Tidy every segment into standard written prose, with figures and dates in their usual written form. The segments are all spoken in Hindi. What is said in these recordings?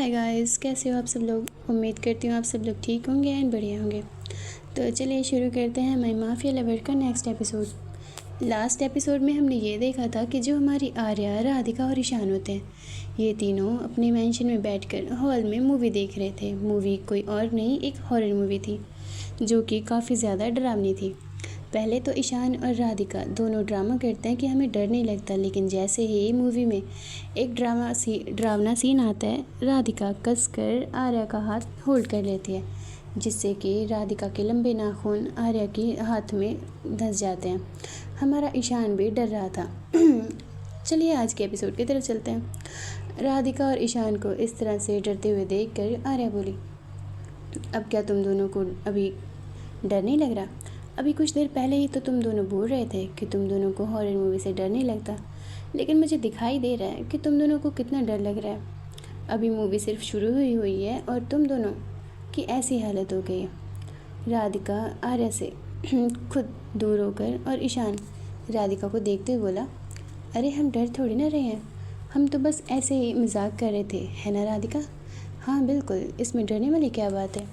हाय गाइस, कैसे हो आप सब लोग। उम्मीद करती हूँ आप सब लोग ठीक होंगे एंड बढ़िया होंगे। तो चलिए शुरू करते हैं माई माफिया लवर का नेक्स्ट एपिसोड। लास्ट एपिसोड में हमने ये देखा था कि जो हमारी आर्या, राधिका और ईशान होते हैं, ये तीनों अपने मेंशन में बैठकर हॉल में मूवी देख रहे थे। मूवी कोई और नहीं, एक हॉरर मूवी थी जो कि काफ़ी ज़्यादा डरावनी थी। पहले तो ईशान और राधिका दोनों ड्रामा करते हैं कि हमें डर नहीं लगता, लेकिन जैसे ही मूवी में एक डरावना सीन आता है, राधिका कसकर आर्या का हाथ होल्ड कर लेती है, जिससे कि राधिका के लंबे नाखून आर्या के हाथ में धंस जाते हैं। हमारा ईशान भी डर रहा था। चलिए आज के एपिसोड की तरफ चलते हैं। राधिका और ईशान को इस तरह से डरते हुए देखकर आर्या बोली, अब क्या तुम दोनों को अभी डर नहीं लग रहा? अभी कुछ देर पहले ही तो तुम दोनों बोल रहे थे कि तुम दोनों को हॉरर मूवी से डर नहीं लगता, लेकिन मुझे दिखाई दे रहा है कि तुम दोनों को कितना डर लग रहा है। अभी मूवी सिर्फ शुरू हुई है और तुम दोनों की ऐसी हालत हो गई है। राधिका आर्या से खुद दूर होकर और ईशान राधिका को देखते हुए बोला, अरे हम डर थोड़ी ना रहे हैं, हम तो बस ऐसे ही मजाक कर रहे थे, है ना राधिका? हाँ बिल्कुल, इसमें डरने वाली क्या बात है।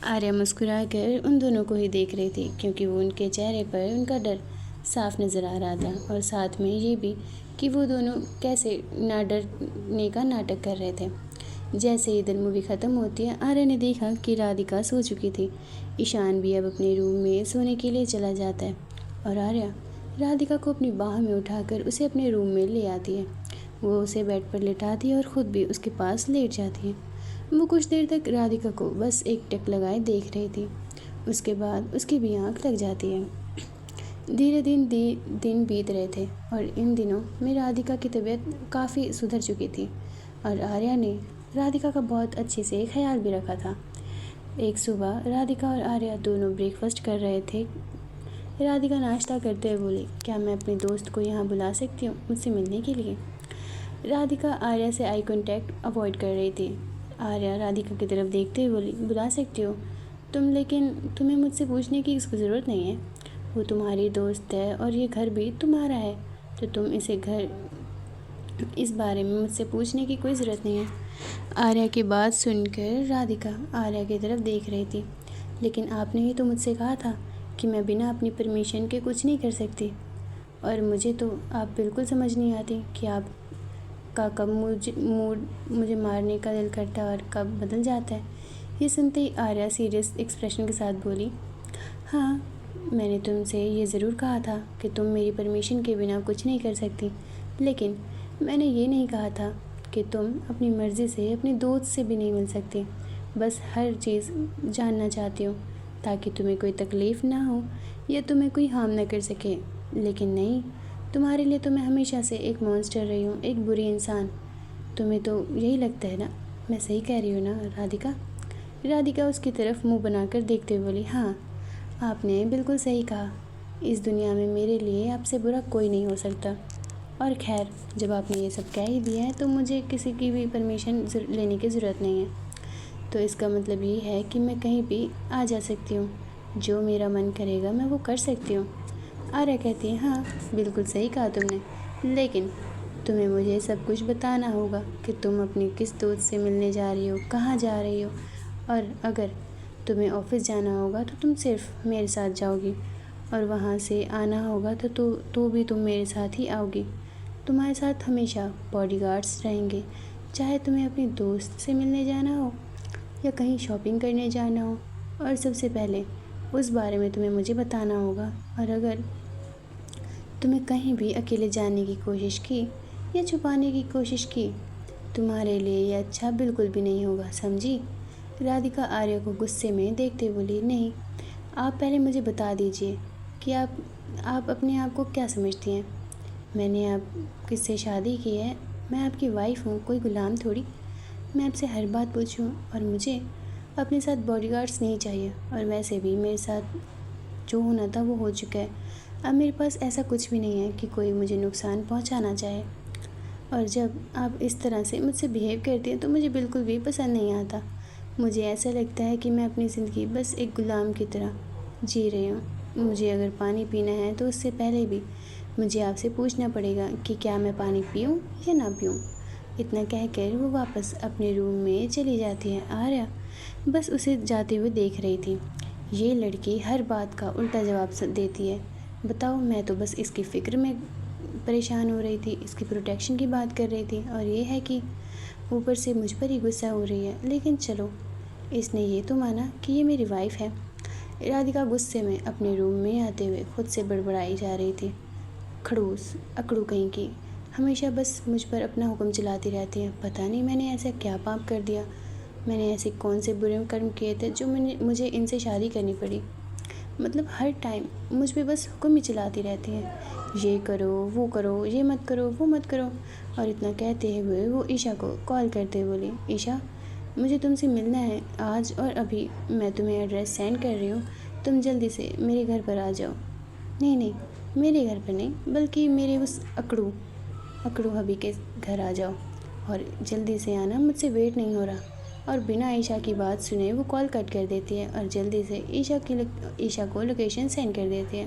आर्या मुस्कुराकर उन दोनों को ही देख रही थी, क्योंकि वो उनके चेहरे पर उनका डर साफ नज़र आ रहा था, और साथ में ये भी कि वो दोनों कैसे ना डरने का नाटक कर रहे थे। जैसे ही इधर मूवी ख़त्म होती है, आर्या ने देखा कि राधिका सो चुकी थी। ईशान भी अब अपने रूम में सोने के लिए चला जाता है और आर्या राधिका को अपनी बाह में उठाकर उसे अपने रूम में ले आती है। वो उसे बेड पर लिटाती है और ख़ुद भी उसके पास लेट जाती है। वो कुछ देर तक राधिका को बस एक टक लगाए देख रही थी, उसके बाद उसकी भी आँख लग जाती है। धीरे दिन बीत रहे थे और इन दिनों में राधिका की तबीयत काफ़ी सुधर चुकी थी और आर्या ने राधिका का बहुत अच्छे से ख्याल भी रखा था। एक सुबह राधिका और आर्या दोनों ब्रेकफास्ट कर रहे थे। राधिका नाश्ता करते हुए बोली, क्या मैं अपने दोस्त को यहाँ बुला सकती हूँ मुझसे मिलने के लिए? राधिका आर्या से आई कांटेक्ट अवॉइड कर रही थी। आर्या राधिका की तरफ देखते हुए बोली, बुला सकती हो तुम, लेकिन तुम्हें मुझसे पूछने की इसको ज़रूरत नहीं है। वो तुम्हारी दोस्त है और ये घर भी तुम्हारा है, तो तुम इस बारे में मुझसे पूछने की कोई ज़रूरत नहीं है। आर्या की बात सुनकर राधिका आर्या की तरफ देख रही थी, लेकिन आपने ही तो मुझसे कहा था कि मैं बिना अपनी परमिशन के कुछ नहीं कर सकती, और मुझे तो आप बिल्कुल समझ नहीं आती कि आप का कब मूड मुझे मारने का दिल करता है और कब बदल जाता है। ये सुनते ही आर्या सीरियस एक्सप्रेशन के साथ बोली, हाँ मैंने तुमसे ये ज़रूर कहा था कि तुम मेरी परमिशन के बिना कुछ नहीं कर सकती, लेकिन मैंने ये नहीं कहा था कि तुम अपनी मर्ज़ी से अपने दोस्त से भी नहीं मिल सकती। बस हर चीज़ जानना चाहती हो ताकि तुम्हें कोई तकलीफ़ ना हो या तुम्हें कोई हार्म ना कर सके, लेकिन नहीं, तुम्हारे लिए तो मैं हमेशा से एक मॉन्स्टर रही हूँ, एक बुरी इंसान। तुम्हें तो यही लगता है ना? मैं सही कह रही हूँ ना राधिका? राधिका उसकी तरफ मुंह बनाकर देखते हुए बोली, हाँ आपने बिल्कुल सही कहा, इस दुनिया में मेरे लिए आपसे बुरा कोई नहीं हो सकता। और खैर, जब आपने ये सब कह ही दिया है तो मुझे किसी की भी परमिशन लेने की ज़रूरत नहीं है। तो इसका मतलब ये है कि मैं कहीं भी आ जा सकती हूँ, जो मेरा मन करेगा मैं वो कर सकती हूँ। आर्या कहती है, हाँ बिल्कुल सही कहा तुमने, लेकिन तुम्हें मुझे सब कुछ बताना होगा कि तुम अपनी किस दोस्त से मिलने जा रही हो, कहाँ जा रही हो, और अगर तुम्हें ऑफिस जाना होगा तो तुम सिर्फ मेरे साथ जाओगी, और वहाँ से आना होगा तो भी तुम मेरे साथ ही आओगी। तुम्हारे साथ हमेशा बॉडीगार्ड्स रहेंगे, चाहे तुम्हें अपनी दोस्त से मिलने जाना हो या कहीं शॉपिंग करने जाना हो, और सबसे पहले उस बारे में तुम्हें मुझे बताना होगा, और अगर तुम्हें कहीं भी अकेले जाने की कोशिश की या छुपाने की कोशिश की, तुम्हारे लिए ये अच्छा बिल्कुल भी नहीं होगा, समझी? राधिका आर्या को गुस्से में देखते बोली, नहीं, आप पहले मुझे बता दीजिए कि आप अपने आप को क्या समझती हैं? मैंने आप किससे शादी की है? मैं आपकी वाइफ हूँ, कोई गुलाम थोड़ी। मैं आपसे हर बात पूछूँ, और मुझे अपने साथ बॉडीगार्ड्स नहीं चाहिए, और वैसे भी मेरे साथ जो होना था वो हो चुका है। अब मेरे पास ऐसा कुछ भी नहीं है कि कोई मुझे नुकसान पहुंचाना चाहे, और जब आप इस तरह से मुझसे बिहेव करती हैं तो मुझे बिल्कुल भी पसंद नहीं आता। मुझे ऐसा लगता है कि मैं अपनी ज़िंदगी बस एक गुलाम की तरह जी रही हूँ। मुझे अगर पानी पीना है तो उससे पहले भी मुझे आपसे पूछना पड़ेगा कि क्या मैं पानी पीऊँ या ना पीऊँ। इतना कहकर वो वापस अपने रूम में चली जाती है। आर्या बस उसे जाते हुए देख रही थी। ये लड़की हर बात का उल्टा जवाब देती है। बताओ, मैं तो बस इसकी फ़िक्र में परेशान हो रही थी, इसकी प्रोटेक्शन की बात कर रही थी, और ये है कि ऊपर से मुझ पर ही गुस्सा हो रही है। लेकिन चलो, इसने ये तो माना कि ये मेरी वाइफ है। राधिका गुस्से में अपने रूम में आते हुए खुद से बड़बड़ाई जा रही थी। खड़ूस, अकड़ू कहीं की, हमेशा बस मुझ पर अपना हुक्म चलाती रहती है। पता नहीं मैंने ऐसा क्या पाप कर दिया, मैंने ऐसे कौन से बुरे कर्म किए थे जो मुझे इनसे शादी करनी पड़ी। मतलब हर टाइम मुझ पे बस हुक्म ही चलाती रहती है, ये करो, वो करो, ये मत करो, वो मत करो। और इतना कहते हुए वो ईशा को कॉल करते हुए बोली, ईशा, मुझे तुमसे मिलना है आज और अभी। मैं तुम्हें एड्रेस सेंड कर रही हूँ, तुम जल्दी से मेरे घर पर आ जाओ। नहीं नहीं, मेरे घर पर नहीं, बल्कि मेरे उस अकड़ू हबी के घर आ जाओ, और जल्दी से आना, मुझसे वेट नहीं हो रहा। और बिना ईशा की बात सुने वो कॉल कट कर देती है और जल्दी से ईशा को लोकेशन सेंड कर देती है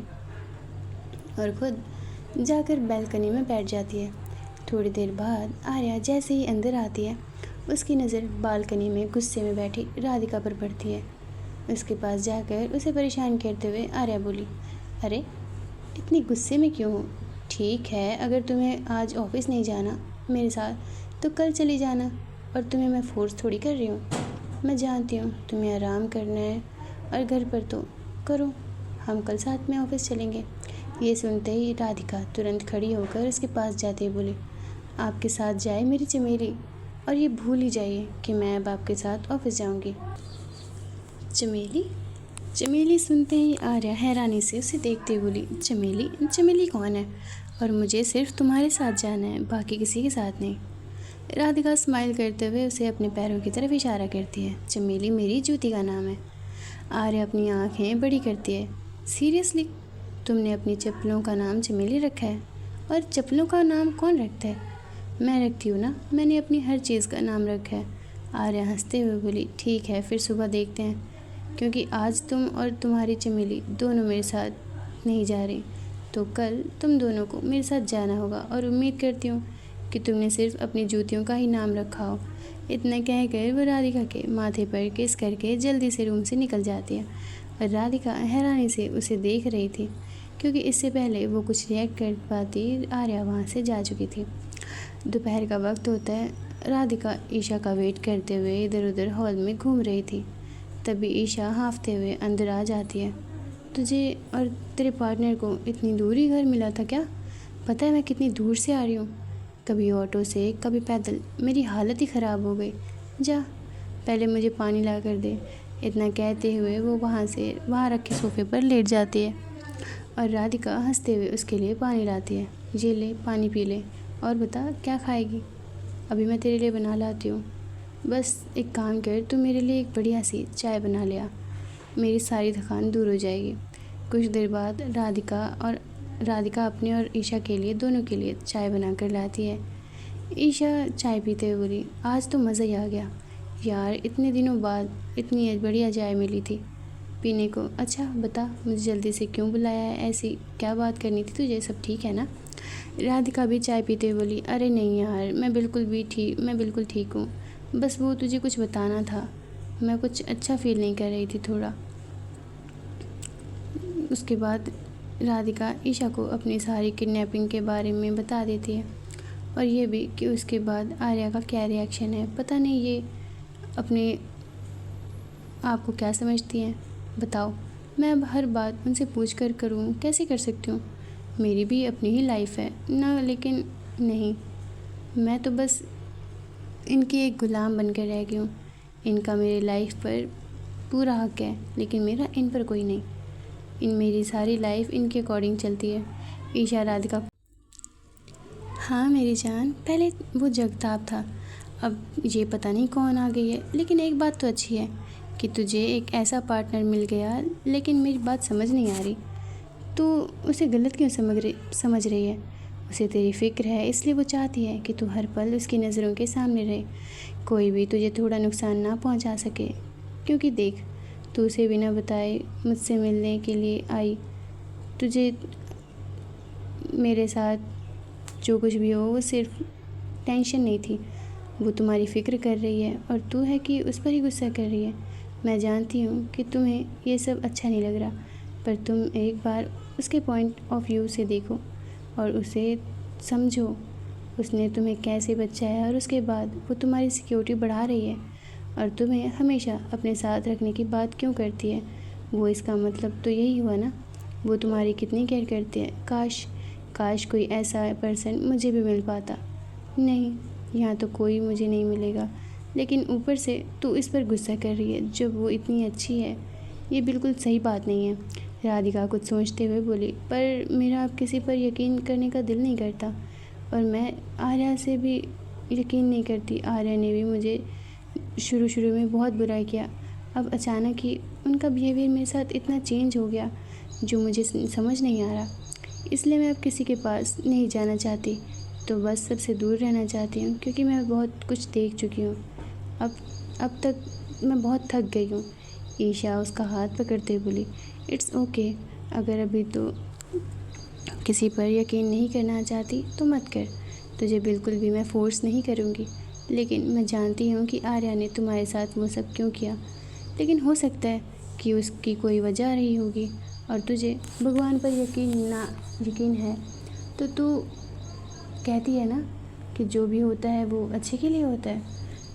और ख़ुद जाकर बैल्कनी में बैठ जाती है। थोड़ी देर बाद आर्या जैसे ही अंदर आती है, उसकी नज़र बालकनी में गुस्से में बैठी राधिका पर पड़ती है। उसके पास जाकर उसे परेशान करते हुए आर्या बोली, अरे इतनी गुस्से में क्यों हो? ठीक है, अगर तुम्हें आज ऑफिस नहीं जाना मेरे साथ तो कल चली जाना, और तुम्हें मैं फोर्स थोड़ी कर रही हूँ। मैं जानती हूँ तुम्हें आराम करना है और घर पर तो करो, हम कल साथ में ऑफिस चलेंगे। ये सुनते ही राधिका तुरंत खड़ी होकर उसके पास जाते ही बोली, आपके साथ जाए मेरी चमेली, और ये भूल ही जाइए कि मैं अब आपके साथ ऑफिस जाऊंगी। चमेली? चमेली सुनते ही आर्या हैरानी से उसे देखते हुए बोली, चमेली? चमेली कौन है? और मुझे सिर्फ तुम्हारे साथ जाना है, बाकी किसी के साथ नहीं। राधिका स्माइल करते हुए उसे अपने पैरों की तरफ इशारा करती है। चमेली मेरी जूती का नाम है। आर्या अपनी आँखें बड़ी करती है। सीरियसली? तुमने अपनी चप्पलों का नाम चमेली रखा है? और चप्पलों का नाम कौन रखता है? मैं रखती हूँ ना, मैंने अपनी हर चीज़ का नाम रखा है। आर्या हंसते हुए बोली, ठीक है, फिर सुबह देखते हैं, क्योंकि आज तुम और तुम्हारी चमेली दोनों मेरे साथ नहीं जा रही, तो कल तुम दोनों को मेरे साथ जाना होगा, और उम्मीद करती हूँ कि तुमने सिर्फ अपनी जूतियों का ही नाम रखा हो। इतना कहकर वो राधिका के माथे पर किस करके जल्दी से रूम से निकल जाती है, और राधिका हैरानी से उसे देख रही थी, क्योंकि इससे पहले वो कुछ रिएक्ट कर पाती आर्या वहाँ से जा चुकी थी। दोपहर का वक्त होता है। राधिका ईशा का वेट करते हुए इधर उधर हॉल में घूम रही थी। तभी ईशा हाँफते हुए अंदर आ जाती है। तुझे और तेरे पार्टनर को इतनी दूर ही घर मिला था क्या? पता है मैं कितनी दूर से आ रही हूँ, कभी ऑटो से कभी पैदल, मेरी हालत ही ख़राब हो गई। जा पहले मुझे पानी ला कर दे। इतना कहते हुए वो वहाँ रखे सोफे पर लेट जाती है, और राधिका हंसते हुए उसके लिए पानी लाती है। ये ले, पानी पी ले, और बता क्या खाएगी? अभी मैं तेरे लिए बना लाती हूँ। बस एक काम कर, तू मेरे लिए एक बढ़िया सी चाय बना ले आ, मेरी सारी थकान दूर हो जाएगी। कुछ देर बाद राधिका अपने और ईशा के लिए, दोनों के लिए चाय बना कर लाती है। ईशा चाय पीते हुए बोली, आज तो मज़ा ही आ गया यार, इतने दिनों बाद इतनी बढ़िया चाय मिली थी पीने को। अच्छा बता, मुझे जल्दी से क्यों बुलाया है? ऐसी क्या बात करनी थी तुझे? सब ठीक है ना? राधिका भी चाय पीते हुए बोली, अरे नहीं यार, मैं बिल्कुल ठीक हूँ, बस वो तुझे कुछ बताना था, मैं कुछ अच्छा फील नहीं कर रही थी थोड़ा। उसके बाद राधिका ईशा को अपनी सारी किडनैपिंग के बारे में बता देती है, और ये भी कि उसके बाद आर्या का क्या रिएक्शन है। पता नहीं ये अपने आप को क्या समझती हैं। बताओ, मैं अब हर बात उनसे पूछ कर करूँ? कैसे कर सकती हूँ? मेरी भी अपनी ही लाइफ है ना। लेकिन नहीं, मैं तो बस इनकी एक ग़ुलाम बनकर रह गई हूँ। इनका मेरी लाइफ पर पूरा हक है, लेकिन मेरा इन पर कोई नहीं। मेरी सारी लाइफ इनके अकॉर्डिंग चलती है। ईशा राधिका, हाँ मेरी जान, पहले वो जगताप था, अब ये पता नहीं कौन आ गई है। लेकिन एक बात तो अच्छी है कि तुझे एक ऐसा पार्टनर मिल गया। लेकिन मेरी बात समझ नहीं आ रही, तो उसे गलत क्यों समझ रही है? उसे तेरी फ़िक्र है, इसलिए वो चाहती है कि तू हर पल उसकी नज़रों के सामने रहे, कोई भी तुझे थोड़ा नुकसान ना पहुंचा सके। क्योंकि देख, तू उसे बिना बताए मुझसे मिलने के लिए आई। तुझे मेरे साथ जो कुछ भी हो वो सिर्फ टेंशन नहीं थी, वो तुम्हारी फ़िक्र कर रही है और तू है कि उस पर ही गुस्सा कर रही है। मैं जानती हूँ कि तुम्हें ये सब अच्छा नहीं लग रहा, पर तुम एक बार उसके पॉइंट ऑफ व्यू से देखो और उसे समझो। उसने तुम्हें कैसे बचाया और उसके बाद वो तुम्हारी सिक्योरिटी बढ़ा रही है और तुम्हें हमेशा अपने साथ रखने की बात क्यों करती है। वो इसका मतलब तो यही हुआ ना, वो तुम्हारी कितनी केयर करती है। काश कोई ऐसा पर्सन मुझे भी मिल पाता। नहीं, यहाँ तो कोई मुझे नहीं मिलेगा, लेकिन ऊपर से तू इस पर गुस्सा कर रही है जब वो इतनी अच्छी है। ये बिल्कुल सही बात नहीं है। राधिका कुछ सोचते हुए बोली, पर मेरा अब किसी पर यकीन करने का दिल नहीं करता और मैं आर्या से भी यकीन नहीं करती। आर्या ने भी मुझे शुरू में बहुत बुरा किया, अब अचानक ही उनका बिहेवियर मेरे साथ इतना चेंज हो गया जो मुझे समझ नहीं आ रहा। इसलिए मैं अब किसी के पास नहीं जाना चाहती, तो बस सबसे दूर रहना चाहती हूँ, क्योंकि मैं बहुत कुछ देख चुकी हूँ। अब तक मैं बहुत थक गई हूँ। ईशा उसका हाथ पकड़ते हुए बोली, इट्स ओके, अगर अभी तो किसी पर यकीन नहीं करना चाहती तो मत कर। तुझे बिल्कुल भी मैं फ़ोर्स नहीं करूँगी, लेकिन मैं जानती हूँ कि आर्या ने तुम्हारे साथ वो सब क्यों किया। लेकिन हो सकता है कि उसकी कोई वजह रही होगी और तुझे भगवान पर यकीन है, तो तू कहती है ना कि जो भी होता है वो अच्छे के लिए होता है।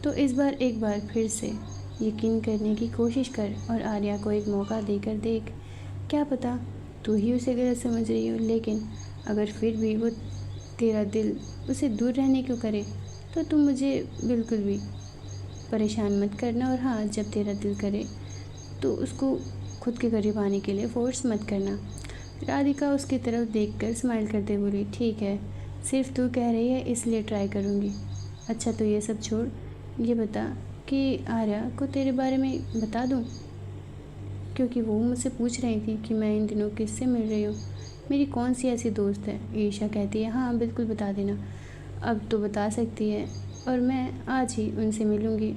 तो इस बार एक बार फिर से यकीन करने की कोशिश कर और आर्या को एक मौका देकर देख। क्या पता तू ही उसे गलत समझ रही हो, लेकिन अगर फिर भी वो तेरा दिल उसे दूर रहने को करे तो तुम मुझे बिल्कुल भी परेशान मत करना। और हाँ, जब तेरा दिल करे तो उसको खुद के करीब आने के लिए फ़ोर्स मत करना। राधिका उसकी तरफ देखकर स्माइल करते बोली, ठीक है, सिर्फ तू कह रही है इसलिए ट्राई करूँगी। अच्छा तो ये सब छोड़, ये बता कि आर्या को तेरे बारे में बता दूँ, क्योंकि वो मुझसे पूछ रही थी कि मैं इन दिनों किससे मिल रही हूँ, मेरी कौन सी ऐसी दोस्त है। ईशा कहती है, हाँ बिल्कुल बता देना, अब तो बता सकती है और मैं आज ही उनसे मिलूँगी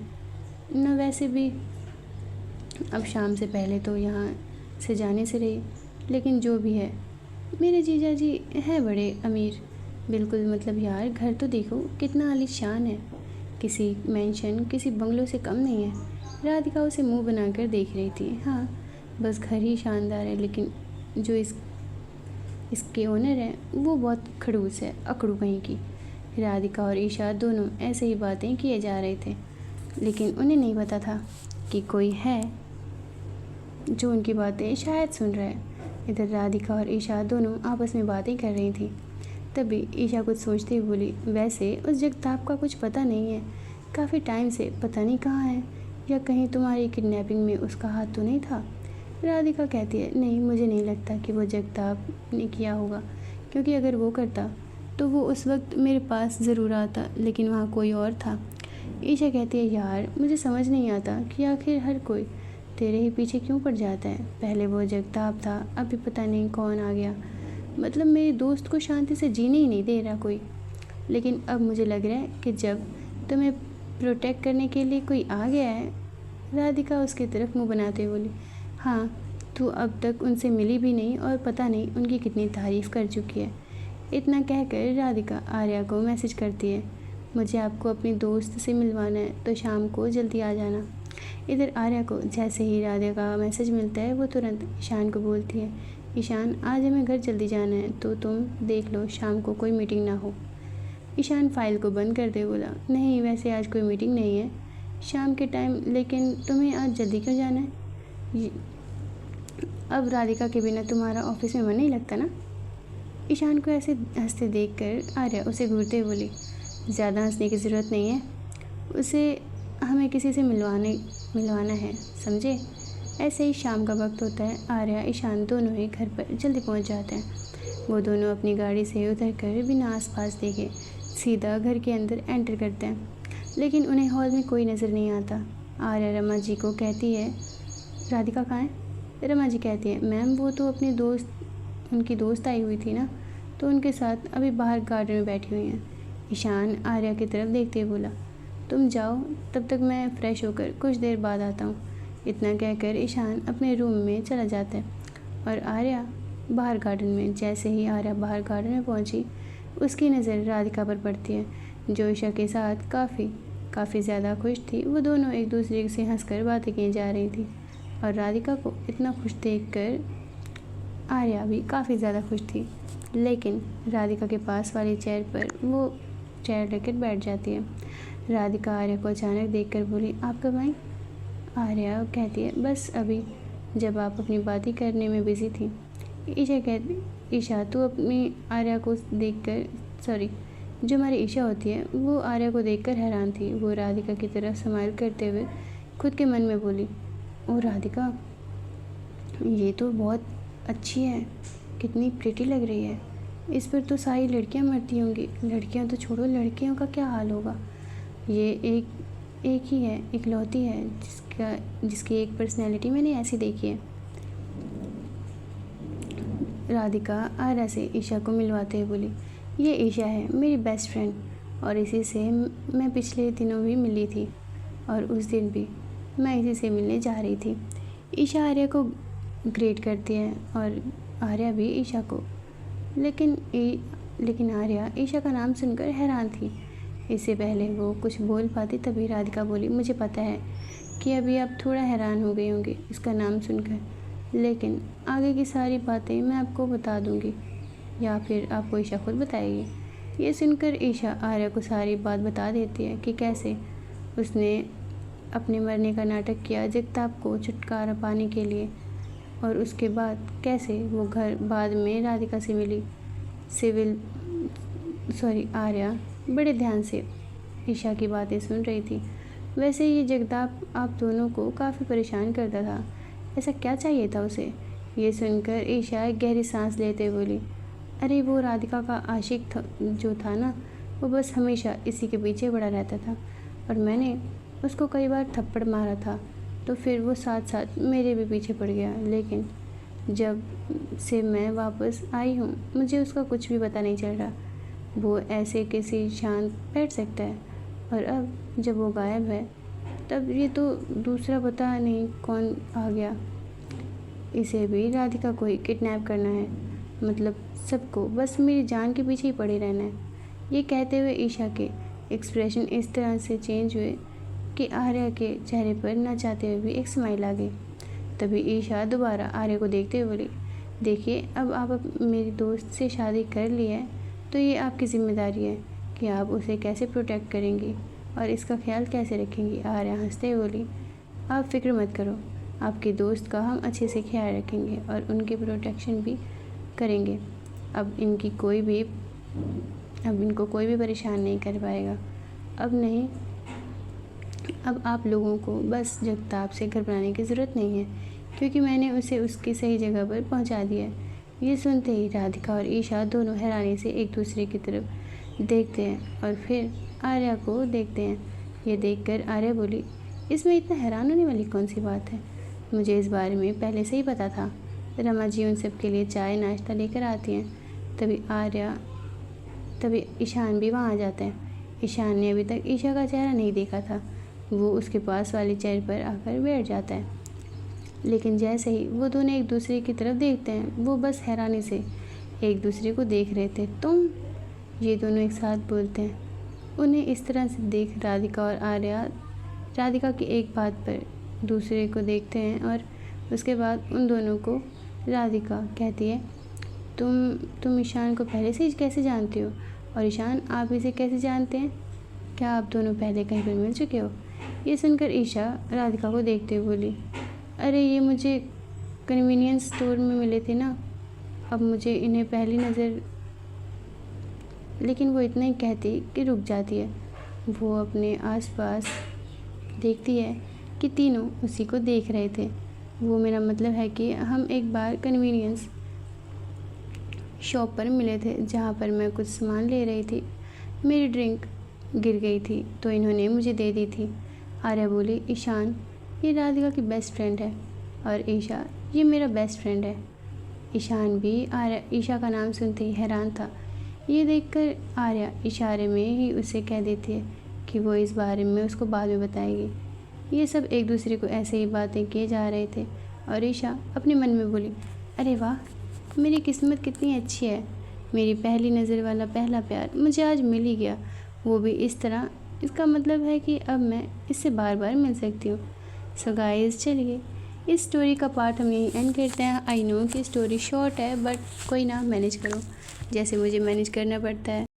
न। वैसे भी अब शाम से पहले तो यहाँ से जाने से रही, लेकिन जो भी है, मेरे जीजा जी हैं बड़े अमीर, बिल्कुल मतलब यार घर तो देखो कितना आलीशान है, किसी मेंशन किसी बंगलों से कम नहीं है। राधिका उसे मुंह बनाकर देख रही थी। हाँ बस घर ही शानदार है, लेकिन जो इसके ओनर हैं वो बहुत खड़ूस है, अकड़ू कहीं की। राधिका और ईशा दोनों ऐसे ही बातें किए जा रहे थे, लेकिन उन्हें नहीं पता था कि कोई है जो उनकी बातें शायद सुन रहा है। इधर राधिका और ईशा दोनों आपस में बातें कर रही थी। तभी ईशा कुछ सोचते हुए बोली, वैसे उस जगताप का कुछ पता नहीं है, काफ़ी टाइम से पता नहीं कहाँ है, या कहीं तुम्हारी किडनैपिंग में उसका हाथ तो नहीं था। राधिका कहती है, नहीं मुझे नहीं लगता कि वो जगताप ने किया होगा, क्योंकि अगर वो करता तो वो उस वक्त मेरे पास ज़रूर आता, लेकिन वहाँ कोई और था। ईशा कहती है, यार मुझे समझ नहीं आता कि आखिर हर कोई तेरे ही पीछे क्यों पड़ जाता है। पहले वो जगताप था, अभी पता नहीं कौन आ गया, मतलब मेरी दोस्त को शांति से जीने ही नहीं दे रहा कोई। लेकिन अब मुझे लग रहा है कि जब तुम्हें प्रोटेक्ट करने के लिए कोई आ गया है। राधिका उसकी तरफ मुंह बनाते बोली, हाँ तू अब तक उनसे मिली भी नहीं और पता नहीं उनकी कितनी तारीफ़ कर चुकी है। इतना कहकर राधिका आर्या को मैसेज करती है, मुझे आपको अपनी दोस्त से मिलवाना है, तो शाम को जल्दी आ जाना। इधर आर्या को जैसे ही राधिका का मैसेज मिलता है वो तुरंत ईशान को बोलती है, ईशान आज हमें घर जल्दी जाना है, तो तुम देख लो शाम को कोई मीटिंग ना हो। ईशान फाइल को बंद कर दे बोला, नहीं वैसे आज कोई मीटिंग नहीं है शाम के टाइम, लेकिन तुम्हें आज जल्दी क्यों जाना है। अब राधिका के बिना तुम्हारा ऑफिस में मन नहीं लगता ना। ईशान को ऐसे हंसते देखकर आर्या उसे घूरते बोली, ज़्यादा हंसने की ज़रूरत नहीं है, उसे हमें किसी से मिलवाना है, समझे। ऐसे ही शाम का वक्त होता है। आर्या ईशान दोनों ही घर पर जल्दी पहुंच जाते हैं। वो दोनों अपनी गाड़ी से उतर कर बिना आसपास देखे सीधा घर के अंदर एंटर करते हैं, लेकिन उन्हें हॉल में कोई नज़र नहीं आता। आर्या रमा जी को कहती है, राधिका कहाँ है। रमा जी कहती है, मैम वो तो अपनी उनकी दोस्त आई हुई थी ना, तो उनके साथ अभी बाहर गार्डन में बैठी हुई हैं। ईशान आर्या की तरफ देखते हुए बोला, तुम जाओ, तब तक मैं फ़्रेश होकर कुछ देर बाद आता हूँ। इतना कहकर ईशान अपने रूम में चला जाता है और आर्या बाहर गार्डन में। जैसे ही आर्या बाहर गार्डन में पहुँची, उसकी नज़र राधिका पर पड़ती है, जो ईशा के साथ काफ़ी काफ़ी ज़्यादा खुश थी। वो दोनों एक दूसरे से हंसकर बातें किए जा रही थी और राधिका को इतना खुश देखकर आर्या भी काफ़ी ज़्यादा खुश थी। लेकिन राधिका के पास वाली चेयर पर वो चेयर लेकर बैठ जाती है। राधिका आर्या को अचानक देखकर बोली, आप कब आई? आर्या कहती है, बस अभी, जब आप अपनी बातें करने में बिजी थी। ईशा तू अपनी आर्या को देखकर जो हमारी ईशा होती है वो आर्या को देखकर हैरान थी। वो राधिका की तरफ स्माइल करते हुए खुद के मन में बोली, ओ राधिका, ये तो बहुत अच्छी है, कितनी प्रिटी लग रही है। इस पर तो सारी लड़कियां मरती होंगी। लड़कियां तो छोड़ो, लड़कियों का क्या हाल होगा। ये एक ही है, इकलौती है जिसकी एक पर्सनैलिटी मैंने ऐसी देखी है। राधिका आर्या से ईशा को मिलवाते हुए बोली, ये ईशा है, मेरी बेस्ट फ्रेंड, और इसी से मैं पिछले दिनों भी मिली थी और उस दिन भी मैं इसी से मिलने जा रही थी। ईशा आर्या को ग्रेट करती है और आर्या भी ईशा को। लेकिन आर्या ईशा का नाम सुनकर हैरान थी। इससे पहले वो कुछ बोल पाती तभी राधिका बोली, मुझे पता है कि अभी आप थोड़ा हैरान हो गई होंगी इसका नाम सुनकर, लेकिन आगे की सारी बातें मैं आपको बता दूंगी या फिर आपको ईशा खुद बताएगी। ये सुनकर ईशा आर्या को सारी बात बता देती है कि कैसे उसने अपने मरने का नाटक किया जगताप को छुटकारा पाने के लिए, और उसके बाद कैसे वो घर बाद में राधिका से मिली। आर्या बड़े ध्यान से ईशा की बातें सुन रही थी। वैसे ये जगताप आप दोनों को काफ़ी परेशान करता था, ऐसा क्या चाहिए था उसे? ये सुनकर ईशा एक गहरी सांस लेते बोली, अरे वो राधिका का आशिक जो था ना, वो बस हमेशा इसी के पीछे पड़ा रहता था और मैंने उसको कई बार थप्पड़ मारा था, तो फिर वो साथ साथ मेरे भी पीछे पड़ गया। लेकिन जब से मैं वापस आई हूँ मुझे उसका कुछ भी पता नहीं चल रहा। वो ऐसे किसी शांत बैठ सकता है और अब जब वो गायब है तब ये तो दूसरा पता नहीं कौन आ गया। इसे भी राधिका को ही किडनैप करना है, मतलब सबको बस मेरी जान के पीछे ही पड़े रहना है। ये कहते हुए ईशा के एक्सप्रेशन इस तरह से चेंज हुए कि आर्या के चेहरे पर न चाहते हुए भी एक स्माइल आ गई। तभी ईशा दोबारा आर्या को देखते हुए बोली, देखिए अब आप मेरी दोस्त से शादी कर ली है तो ये आपकी जिम्मेदारी है कि आप उसे कैसे प्रोटेक्ट करेंगी और इसका ख्याल कैसे रखेंगी। आर्या हंसते हुए बोली, आप फिक्र मत करो, आपके दोस्त का हम अच्छे से ख्याल रखेंगे और उनकी प्रोटेक्शन भी करेंगे। अब इनको कोई भी परेशान नहीं कर पाएगा। अब आप लोगों को बस जगताप से घबराने की ज़रूरत नहीं है, क्योंकि मैंने उसे उसकी सही जगह पर पहुंचा दिया है। ये सुनते ही राधिका और ईशा दोनों हैरानी से एक दूसरे की तरफ देखते हैं और फिर आर्या को देखते हैं। ये देखकर आर्या बोली, इसमें इतना हैरान होने वाली कौन सी बात है? मुझे इस बारे में पहले से ही पता था। रमा जी उन सब के लिए चाय नाश्ता लेकर आती हैं। तभी ईशान भी वहाँ आ जाता है। ईशान ने अभी तक ईशा का चेहरा नहीं देखा था। वो उसके पास वाली चेयर पर आकर बैठ जाता है। लेकिन जैसे ही वो दोनों एक दूसरे की तरफ देखते हैं, वो बस हैरानी से एक दूसरे को देख रहे थे। तुम, ये दोनों एक साथ बोलते हैं। उन्हें इस तरह से देख राधिका और आर्या राधिका की एक बात पर दूसरे को देखते हैं और उसके बाद उन दोनों को राधिका कहती है, तुम ईशान को पहले से ही कैसे जानती हो? और ईशान, आप इसे कैसे जानते हैं? क्या आप दोनों पहले कहीं पर मिल चुके हो? ये सुनकर ईशा राधिका को देखते हुए बोली, अरे ये मुझे कन्वीनियंस स्टोर में मिले थे ना, अब मुझे इन्हें पहली नज़र। लेकिन वो इतना ही कहती कि रुक जाती है। वो अपने आसपास देखती है कि तीनों उसी को देख रहे थे। वो मेरा मतलब है कि हम एक बार कन्वीनियंस शॉप पर मिले थे, जहाँ पर मैं कुछ सामान ले रही थी। मेरी ड्रिंक गिर गई थी तो इन्होंने मुझे दे दी थी। आर्या बोली, ईशान, ये राधिका की बेस्ट फ्रेंड है और ईशा, ये मेरा बेस्ट फ्रेंड है। ईशान भी ईशा का नाम सुनते ही हैरान था। ये देखकर आर्या इशारे में ही उसे कह देती है कि वो इस बारे में उसको बाद में बताएगी। ये सब एक दूसरे को ऐसे ही बातें किए जा रहे थे और ईशा अपने मन में बोली, अरे वाह, मेरी किस्मत कितनी अच्छी है। मेरी पहली नज़र वाला पहला प्यार मुझे आज मिल ही गया, वो भी इस तरह इसका मतलब है कि अब मैं इससे बार बार मिल सकती हूँ। सो गाइस चलिए इस स्टोरी का पार्ट हम यहीं एंड करते हैं। आई नो कि स्टोरी शॉर्ट है बट कोई ना, मैनेज करो जैसे मुझे मैनेज करना पड़ता है।